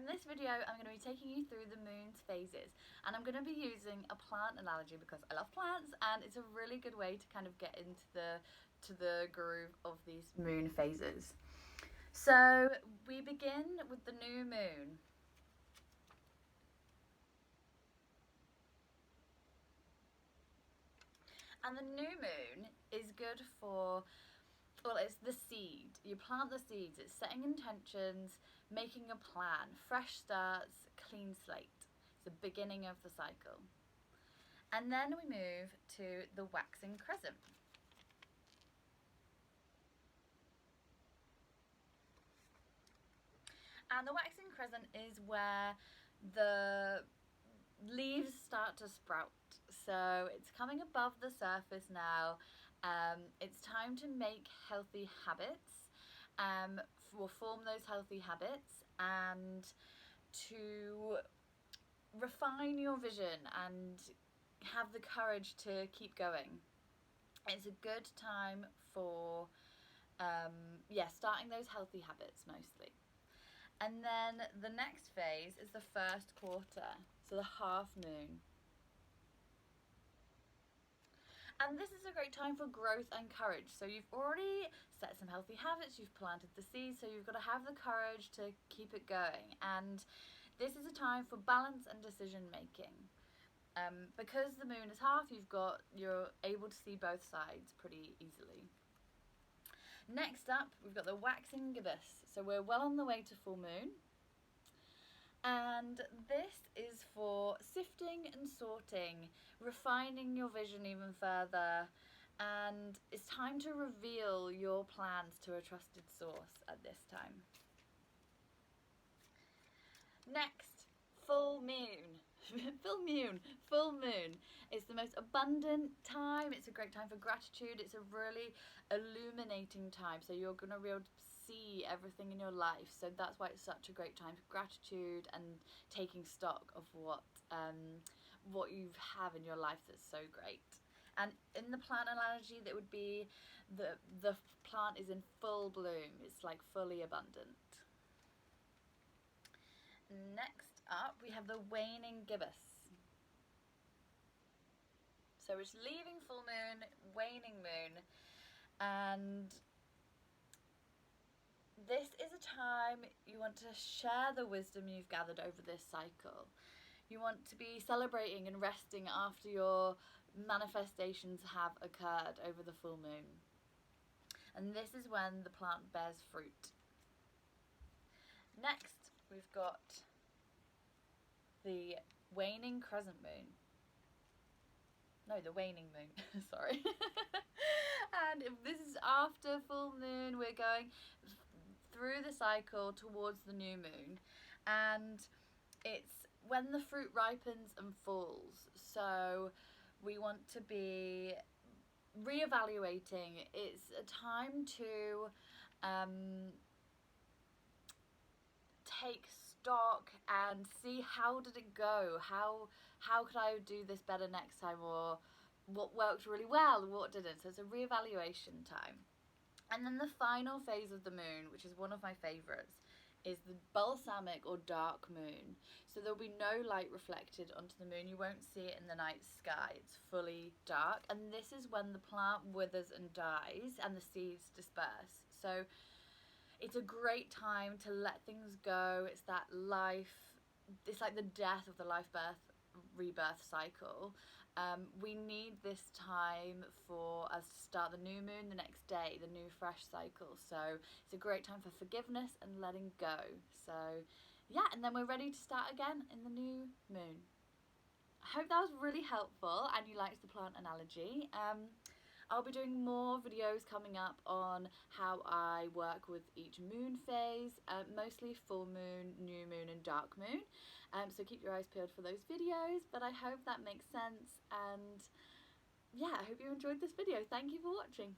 in this video I'm going to be taking you through the moon's phases, and I'm going to be using a plant analogy because I love plants and it's a really good way to kind of get into the groove of these moon phases. So we begin with the new moon. And the new moon is good for, well, it's the seed. You plant the seeds, it's setting intentions, making a plan, fresh starts, clean slate. It's the beginning of the cycle. And then we move to the waxing crescent. And the waxing crescent is where the leaves start to sprout. So it's coming above the surface now. It's time to make healthy habits, or form those healthy habits, and to refine your vision and have the courage to keep going. It's a good time for starting those healthy habits mostly. And then the next phase is the first quarter, so the half moon. And this is a great time for growth and courage. So you've already set some healthy habits, you've planted the seeds, so you've got to have the courage to keep it going. And this is a time for balance and decision making. Because the moon is half, you're able to see both sides pretty easily. Next up, we've got the waxing gibbous. So we're well on the way to full moon. And this is for sifting and sorting, refining your vision even further, and it's time to reveal your plans to a trusted source at this time. Next, full moon. Full moon. It's the most abundant time. It's a great time for gratitude. It's a really illuminating time. So you're going to be able to see everything in your life. So that's why it's such a great time for gratitude and taking stock of what you have in your life that's so great. And in the plant analogy, that would be the plant is in full bloom. It's like fully abundant. Next up, we have the waning gibbous. So it's leaving full moon, waning moon, and this is a time you want to share the wisdom you've gathered over this cycle. You want to be celebrating and resting after your manifestations have occurred over the full moon. And this is when the plant bears fruit. Next, we've got the waning crescent moon. No, the waning moon, sorry. And if this is after full moon, we're going through the cycle towards the new moon. And it's when the fruit ripens and falls. So we want to be reevaluating. It's a time to take stock and see how did it go, how could I do this better next time, or what worked really well, what didn't. So it's a reevaluation time. And then the final phase of the moon, which is one of my favorites, is the balsamic or dark moon. So there'll be no light reflected onto the moon. You won't see it in the night sky. It's fully dark. And this is when the plant withers and dies and the seeds disperse. So it's a great time to let things go. It's that life, it's like the death of the life, birth, rebirth cycle. We need this time for us to start the new moon the next day, the new fresh cycle. So it's a great time for forgiveness and letting go. So yeah, and then we're ready to start again in the new moon. I hope that was really helpful and you liked the plant analogy. I'll be doing more videos coming up on how I work with each moon phase, mostly full moon, new moon and dark moon. So keep your eyes peeled for those videos, but I hope that makes sense, and yeah, I hope you enjoyed this video. Thank you for watching.